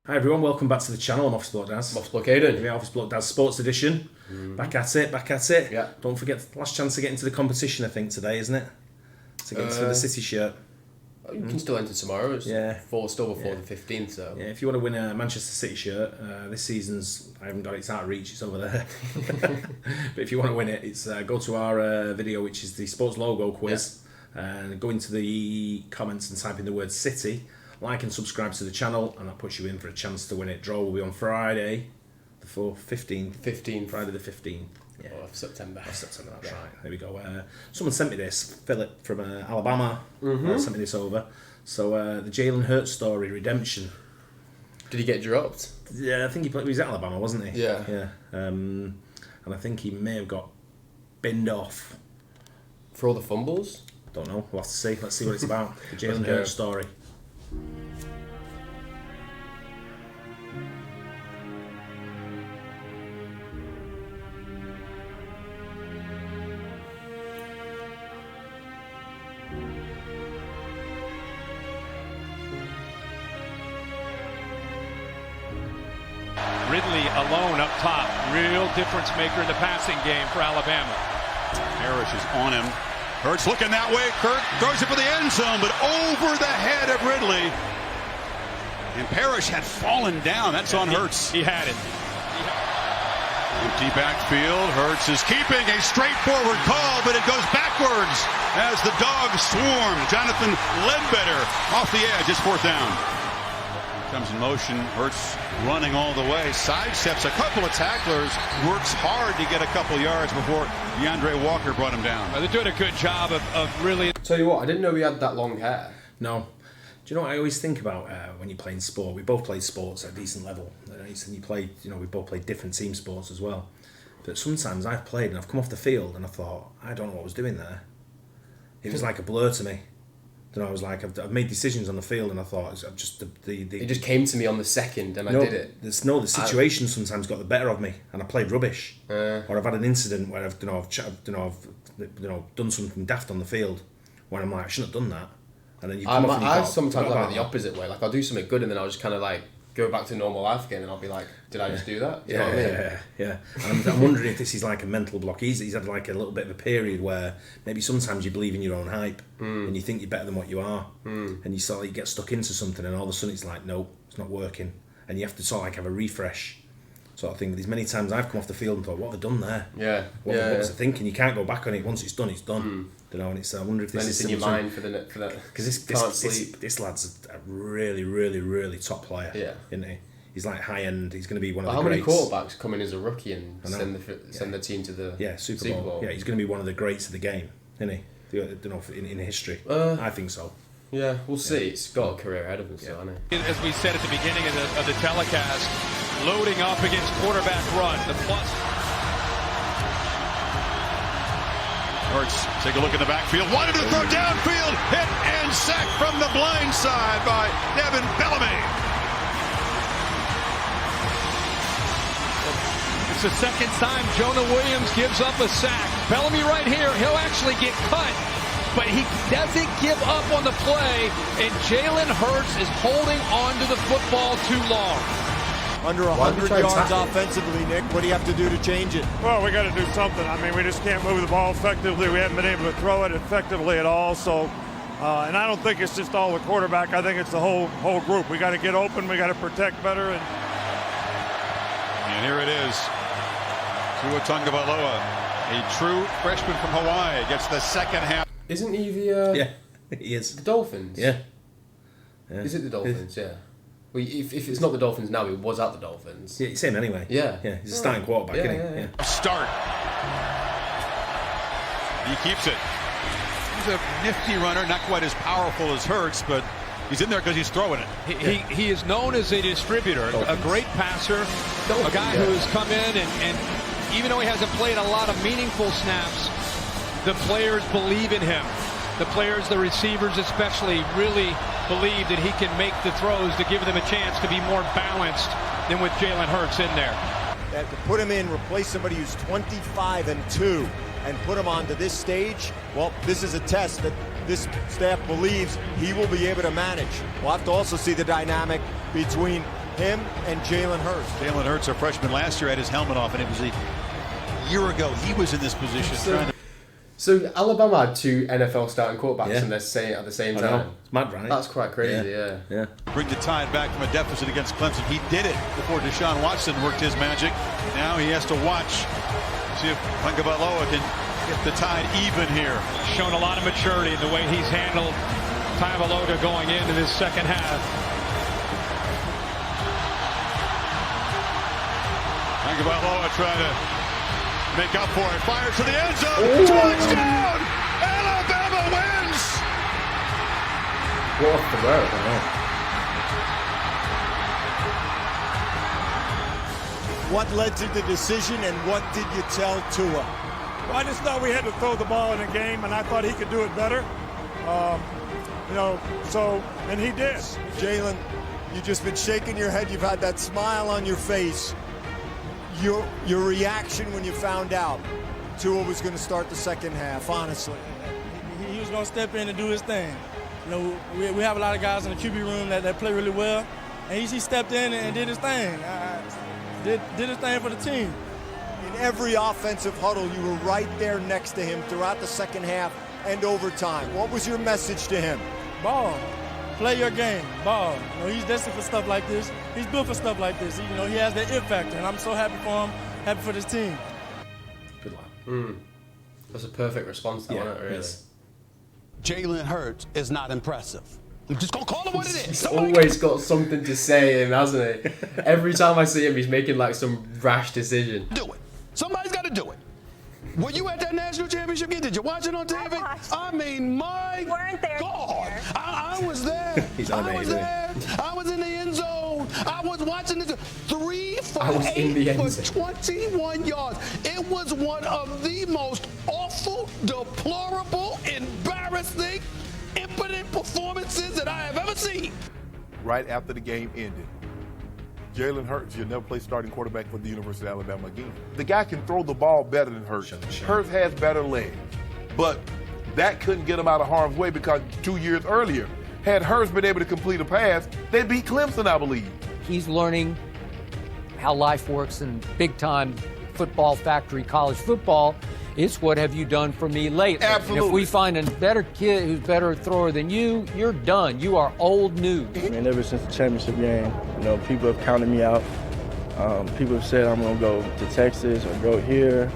Hi everyone, welcome back to the channel. I'm Office Bloke Daz. Office Bloke Aidan. Yeah, Office Bloke Daz Sports Edition. Back at it. Yeah. Don't forget, last chance to get into the competition, I think, today, isn't it? To get into the City shirt. You can still enter tomorrow. It's still before the 15th, so... Yeah, if you want to win a Manchester City shirt, this season's, I haven't got it, it's out of reach, it's over there. But if you want to win it, it's go to our video, which is the sports logo quiz, and go into the comments and type in the word City. Like and subscribe to the channel, and that puts you in for a chance to win it. Draw will be on Friday, the 15th. Friday the 15th. Yeah. Of September. That's right. There we go. Someone sent me this. Philip from Alabama sent me this over. So the Jalen Hurts story, redemption. Did he get dropped? Yeah, I think he was at Alabama, wasn't he? Yeah. Yeah. And I think he may have got binned off. For all the fumbles? Don't know. We'll have to see. Let's see what it's about. The Jalen Hurts story. Ridley alone up top. Real difference maker in the passing game for Alabama. Parrish is on him. Hurts looking that way. Kirk throws it for the end zone, but over the head of Ridley. And Parrish had fallen down. That's on Hurts. He had it. Empty backfield. Hurts is keeping a straightforward call, but it goes backwards as the dogs swarm. Jonathan Ledbetter off the edge. It's fourth down. Comes in motion. Hurts running all the way. Sidesteps a couple of tacklers. Works hard to get a couple yards before DeAndre Walker brought him down. They're doing a good job of really... Tell you what, I didn't know he had that long hair. No. Do you know what I always think about when you're playing sport? We both played sports at a decent level. And you play, we both played different team sports as well. But sometimes I've played and I've come off the field and I thought, I don't know what I was doing there. It was like a blur to me. I was like, I've made decisions on the field, and I thought I've just It just came to me on the second, and I did it. The situation sometimes got the better of me, and I played rubbish. Or I've had an incident where I've done something daft on the field, where I'm like, I shouldn't have done that. And then you come off and I sometimes have it the opposite way. Like I'll do something good, and then I'll just kind of like go back to normal life again, and I'll be like, did I just do that? You know what I mean? And I'm wondering if this is like a mental block. He's had like a little bit of a period where maybe sometimes you believe in your own hype and you think you're better than what you are, and you sort of get stuck into something, and all of a sudden it's like, no, it's not working, and you have to sort of like have a refresh sort of thing. But there's many times I've come off the field and thought, what have I done there? What was I thinking? You can't go back on it. Once it's done, it's done. And it's I wonder if this is in your mind for that because this lad's a really, really, really top player. Yeah, isn't he? He's like high end. He's going to be one of the greats. greats. How many quarterbacks come in as a rookie and send the team to the Super Bowl? Yeah, he's going to be one of the greats of the game, isn't he? In history. I think so. Yeah, we'll see. It's got a career ahead of him, so I know. As we said at the beginning of the telecast, loading up against quarterback run. The plus. Hurts, take a look in the backfield. Wanted to throw downfield. Hit and sacked from the blind side by Devin Bellamy. It's the second time Jonah Williams gives up a sack. Bellamy right here. He'll actually get cut, but he doesn't give up on the play, and Jalen Hurts is holding on to the football too long. Under 100 yards offensively, Nick. What do you have to do to change it? Well, we got to do something. I mean, we just can't move the ball effectively. We haven't been able to throw it effectively at all. So, and I don't think it's just all the quarterback. I think it's the whole group. We got to get open. We got to protect better. And here it is. Tua Tagovailoa, a true freshman from Hawaii, gets the second half. Isn't he the? Yeah, he is. The Dolphins. Yeah. Is it the Dolphins? Yeah. Well, if it's not the Dolphins now, he was at the Dolphins. Yeah, same anyway. Yeah. Yeah, he's a starting quarterback, isn't he? Yeah. Start. He keeps it. He's a nifty runner, not quite as powerful as Hurts, but he's in there because he's throwing it. He is known as a distributor, a great passer, a guy who has come in and even though he hasn't played a lot of meaningful snaps, the players believe in him. The players, the receivers especially, really believe that he can make the throws to give them a chance to be more balanced than with Jalen Hurts in there. That to put him in, replace somebody who's 25-2, and put him onto this stage, well, this is a test that this staff believes he will be able to manage. We'll have to also see the dynamic between him and Jalen Hurts. Jalen Hurts, a freshman last year, had his helmet off, and it was a year ago he was in this position. So Alabama had 2 NFL starting quarterbacks and they're saying at the same time. It's mad, right? That's quite crazy, yeah. Bring the Tide back from a deficit against Clemson. He did it before Deshaun Watson worked his magic. Now he has to watch, see if Tagovailoa can get the Tide even here. Shown a lot of maturity in the way he's handled Tagovailoa going into this second half. Tagovailoa trying to make up for it. Fires to the end zone. Touchdown! Alabama wins! What off the road, I know. What led to the decision, and what did you tell Tua? Well, I just thought we had to throw the ball in a game, and I thought he could do it better. And he did. Jalen, you've just been shaking your head. You've had that smile on your face. Your reaction when you found out Tua was going to start the second half, honestly. He was going to step in and do his thing. You know, we have a lot of guys in the QB room that play really well, and he stepped in and did his thing. Did his thing for the team. In every offensive huddle, you were right there next to him throughout the second half and overtime. What was your message to him? Ball. Play your game. Ball. You know, he's destined for stuff like this. He's built for stuff like this. He has that it factor, and I'm so happy for him, happy for this team. Good luck. That's a perfect response to that, wasn't it, really? Jalen Hurts is not impressive. I'm just going to call it what it is. He's always got something to say in him, hasn't he? Every time I see him, he's making like some rash decision. Do it. Somebody's got to do it. Were you at that national championship game? Did you watch it on TV? I mean, my God. I was there. I was there. I was in the end zone. I was watching it. 3 for 8 for 21 yards. It was one of the most awful, deplorable, embarrassing, impotent performances that I have ever seen. Right after the game ended, Jalen Hurts, you'll never play starting quarterback for the University of Alabama again. The guy can throw the ball better than Hurts. Hurts has better legs. But that couldn't get him out of harm's way because 2 years earlier, had Hurts been able to complete a pass, they beat Clemson, I believe. He's learning how life works in big-time football factory, college football. It's what have you done for me lately? Absolutely. And if we find a better kid who's better thrower than you, you're done. You are old news. I mean, ever since the championship game, people have counted me out. People have said I'm going to go to Texas or go here,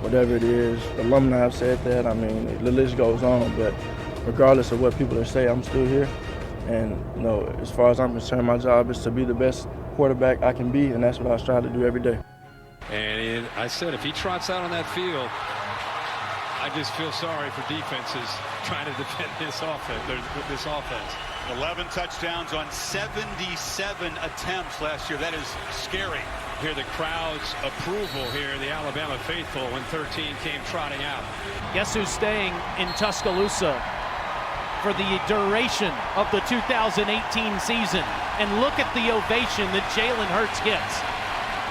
whatever it is. Alumni have said that. I mean, the list goes on. But regardless of what people are saying, I'm still here. And, as far as I'm concerned, my job is to be the best quarterback I can be, and that's what I strive to do every day. And I said, if he trots out on that field, I just feel sorry for defenses trying to defend this offense. 11 touchdowns on 77 attempts last year. That is scary. Hear the crowd's approval here, the Alabama faithful, when 13 came trotting out. Guess who's staying in Tuscaloosa for the duration of the 2018 season? And look at the ovation that Jalen Hurts gets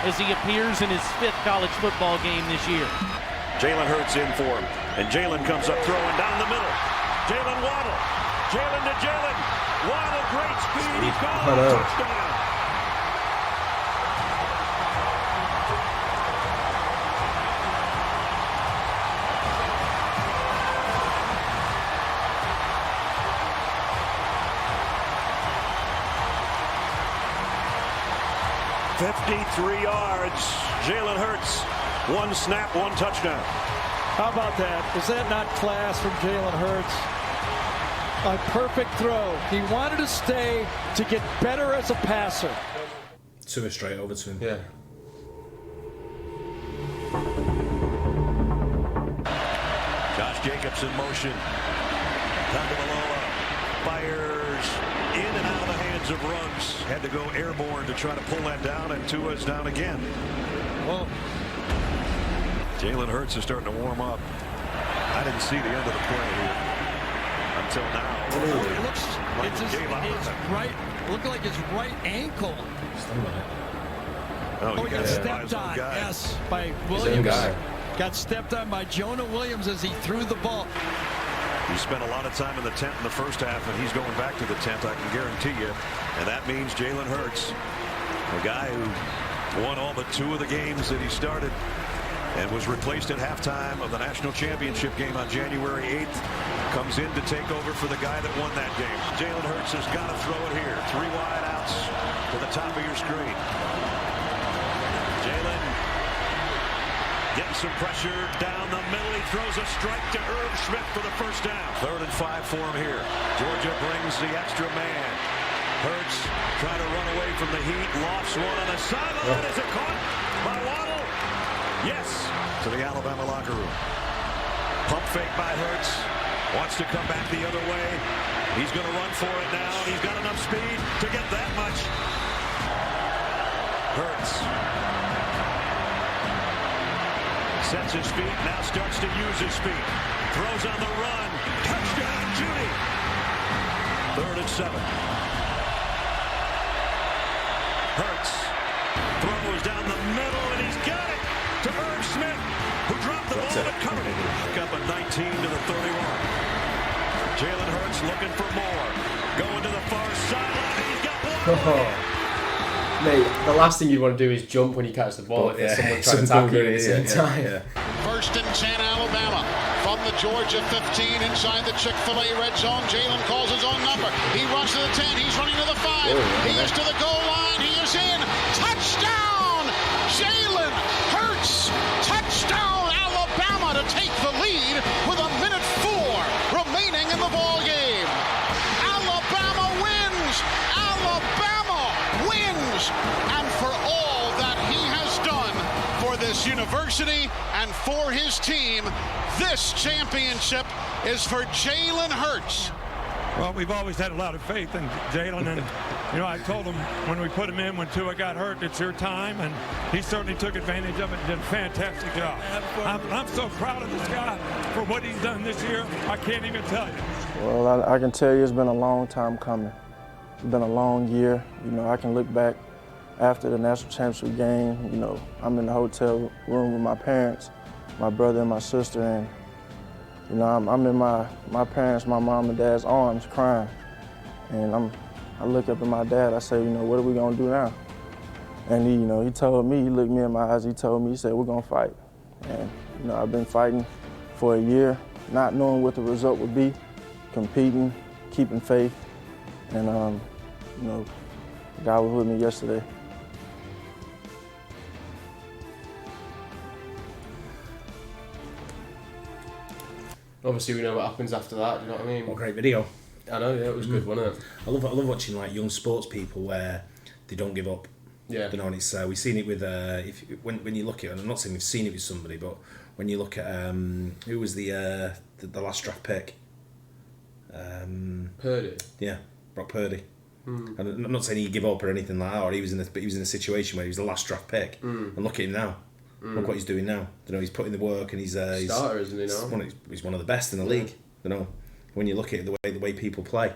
as he appears in his 5th college football game this year. Jalen Hurts in for him, and Jalen comes up throwing down the middle. Jalen Waddle. Jalen to Jalen. Waddle, great speed. He's gone. Touchdown. $53 yards. Jalen Hurts. 1 snap, 1 touchdown. How about that? Is that not class from Jalen Hurts? A perfect throw. He wanted to stay to get better as a passer. Tua straight over to him. Yeah. Josh Jacobs in motion. Tagovailoa fires in and out of the hands of Ruggs. Had to go airborne to try to pull that down, and Tua's down again. Whoa. Jalen Hurts is starting to warm up. I didn't see the end of the play here until now. It looks like his right ankle. Oh, he got stepped on. Yes, by Williams. Got stepped on by Jonah Williams as he threw the ball. He spent a lot of time in the tent in the first half, and he's going back to the tent, I can guarantee you. And that means Jalen Hurts A guy who won all but 2 of the games that he started and was replaced at halftime of the national championship game on January 8th. Comes in to take over for the guy that won that game. Jalen Hurts has got to throw it here. 3 wide outs to the top of your screen. Jalen getting some pressure down the middle. He throws a strike to Irv Smith for the first down. 3rd and 5 for him here. Georgia brings the extra man. Hurts trying to run away from the heat. Lofts one on the sideline. Is it caught by Waddle? Yes. To the Alabama locker room. Pump fake by Hurts. Wants to come back the other way. He's going to run for it now. He's got enough speed to get that much. Hurts sets his feet, now starts to use his feet. Throws on the run. Touchdown, Judy. 3rd and 7. Hurts throws down the middle, and he's got it to Irv Smith, who dropped the ball but covered it. Back up a 19 to the 31. Jalen Hurts looking for more. Going to the far sideline. He's got one. Mate, the last thing you want to do is jump when you catch the ball if there's someone trying to tackle you at the same time. Yeah. 1st and 10, Alabama. From the Georgia 15 inside the Chick-fil-A red zone. Jalen calls his own number. He runs to the 10. He's running to the 5. He is to the goal line. He is in. Touchdown! Jalen Hurts! Touchdown, Alabama to take the lead with 1:04 remaining in the ball game. Alabama wins! Alabama wins! And for all that he has done for this university and for his team, this championship is for Jalen Hurts. Well, we've always had a lot of faith in Jalen, and I told him when we put him in when Tua got hurt, it's your time, and he certainly took advantage of it and did a fantastic job. I'm so proud of this guy for what he's done this year. I can't even tell you. Well, I can tell you it's been a long time coming. It's been a long year. I can look back after the national championship game. I'm in the hotel room with my parents, my brother and my sister, and I'm in my parents, my mom and dad's arms crying. And I look up at my dad, I say, what are we gonna do now? And he told me, he looked me in my eyes, he told me, he said, we're gonna fight. And I've been fighting for a year, not knowing what the result would be, competing, keeping faith. And God was with me yesterday. Obviously, we know what happens after that. Do you know what I mean? What a great video! I know, yeah, it was good, wasn't it? I love watching young sports people where they don't give up. Yeah. And it's we've seen it with when you look at, and I'm not saying we've seen it with somebody, but when you look at who was the last draft pick? Purdy. Yeah, Brock Purdy. And I'm not saying he give up or anything like that, or he was in a situation where he was the last draft pick, and look at him now. Look what he's doing now. He's putting the work, and he's starter, isn't he now? He's one of the best in the league. When you look at the way people play,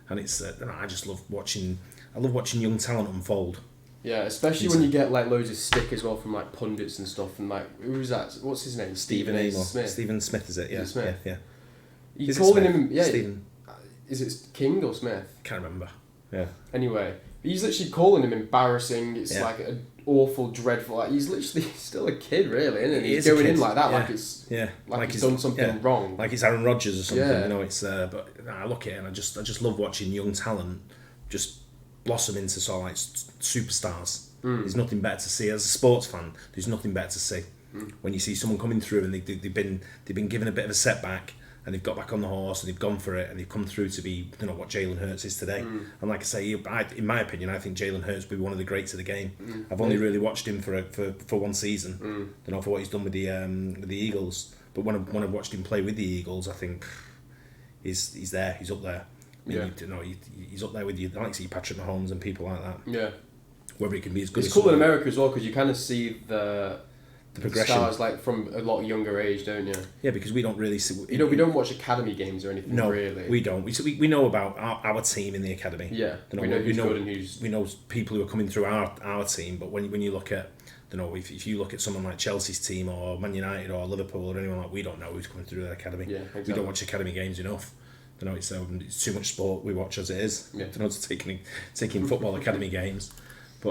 and it's I just love watching. I love watching young talent unfold. Yeah, especially when you get loads of stick as well from pundits and stuff, and who's that? What's his name? Stephen Smith. Stephen Smith, is it? Yeah, Smith? Yeah. He's calling him. Yeah. Stephen. Is it King or Smith? Can't remember. Yeah. Anyway, he's literally calling him embarrassing. It's an awful, dreadful. He's literally still a kid, really, isn't he? He's going in like that, like he's done something wrong, like he's Aaron Rodgers or something. It's but I look at it and I just love watching young talent just blossom into sort of superstars. There's nothing better to see as a sports fan. There's nothing better to see when you see someone coming through and they've been given a bit of a setback. And they've got back on the horse and they've gone for it and they've come through to be what Jalen Hurts is today. And like I say, in my opinion, I think Jalen Hurts will be one of the greats of the game. I've only really watched him for one season. For what he's done with the Eagles. But when I've watched him play with the Eagles, I think he's there. He's up there. He's up there with you. I like to see Patrick Mahomes and people like that. Yeah. Whether he can be as good. It's cool in America as well because you kind of see the progression stars from a lot younger age, don't you? Yeah, because we don't really see. We don't watch academy games or anything. No, really. We don't. We know about our team in the academy. Yeah, we know who's good and who's. We know people who are coming through our team, but when you look at, if you look at someone like Chelsea's team or Man United or Liverpool or anyone we don't know who's coming through their academy. Yeah, exactly. We don't watch academy games enough. It's too much sport we watch as it is. Yeah. Taking football academy games.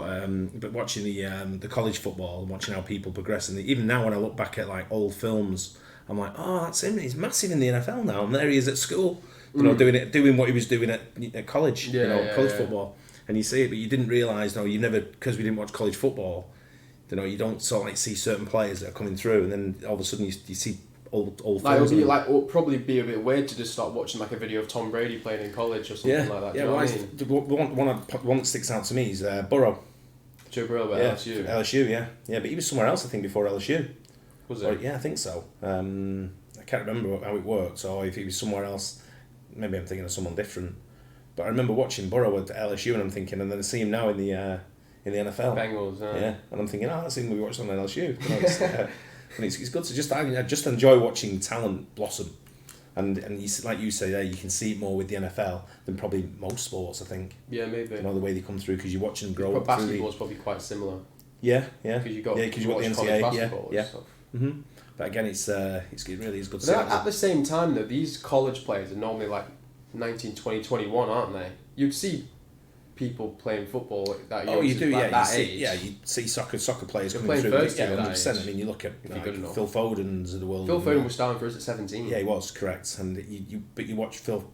But watching the college football and watching how people progress, and even now when I look back at like old films, I'm like, oh, that's him. He's massive in the NFL now, and there he is at school, doing what he was doing at college, college football. And you see it, but you didn't realise, you never, because we didn't watch college football, you don't sort of like see certain players that are coming through, and then all of a sudden you see old films. It'll probably be a bit weird to just start watching like a video of Tom Brady playing in college or something like that. One that sticks out to me is Burrow. Joe Burrow at LSU. LSU, yeah, but he was somewhere else I think before LSU. Was it? Yeah, I think so. I can't remember how it worked, or if he was somewhere else. Maybe I'm thinking of someone different. But I remember watching Burrow at LSU, and I'm thinking, and then I see him now in the NFL. Bengals, yeah. And I'm thinking, that's him we watched on LSU. And it's good to I just enjoy watching talent blossom, and you, like you say there, you can see it more with the NFL than probably most sports, I think. Yeah, maybe. The way they come through, because you're watching them grow. But basketball's probably quite similar. Yeah. Because you got the NCAA, yeah. Mm-hmm. But again, it really is good to see. At the same time, though, these college players are normally like 19, 20, 21, aren't they? You'd see people playing football that young. Oh, you do, yeah. You see soccer players coming through. 100%. I mean, you look at Phil Foden's of the world. Phil Foden was starting for us at 17. Yeah, he was, correct. And but you watch Phil.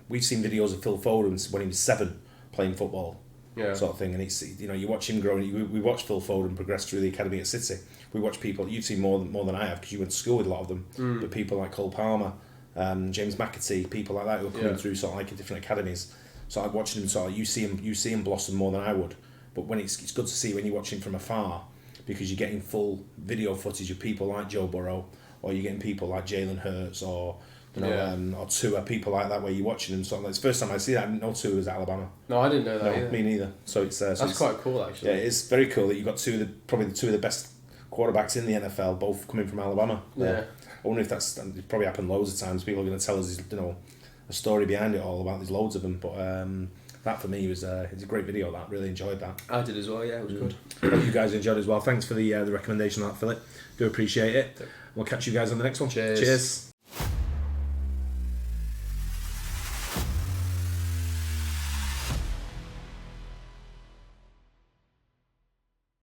We've seen videos of Phil Foden when he was 7 playing football. Yeah. Sort of thing, and it's you watch him grow. We watch Phil Foden progress through the academy at City. We watch people. You've seen more than I have because you went to school with a lot of them. But people like Cole Palmer, James McAtee, people like that who are coming through sort of like different academies. So I'm watching him. So you see him blossom more than I would. But when it's good to see when you watch him from afar, because you're getting full video footage of people like Joe Burrow, or you're getting people like Jalen Hurts, or or Tua, people like that, where you're watching them. So it's the first time I see that. I didn't know Tua was at Alabama. No, I didn't know that either. Me neither. So it's that's quite cool, actually. Yeah, it's very cool that you've got probably two of the best quarterbacks in the NFL, both coming from Alabama. Yeah. I wonder if it's probably happened loads of times. People are going to tell us, a story behind it all about. There's loads of them, but that for me was it's a great video. That really enjoyed that. I did as well. Yeah, it was good. Hope you guys enjoyed as well. Thanks for the recommendation of that, Philip. Do appreciate it. We'll catch you guys on the next one. Cheers.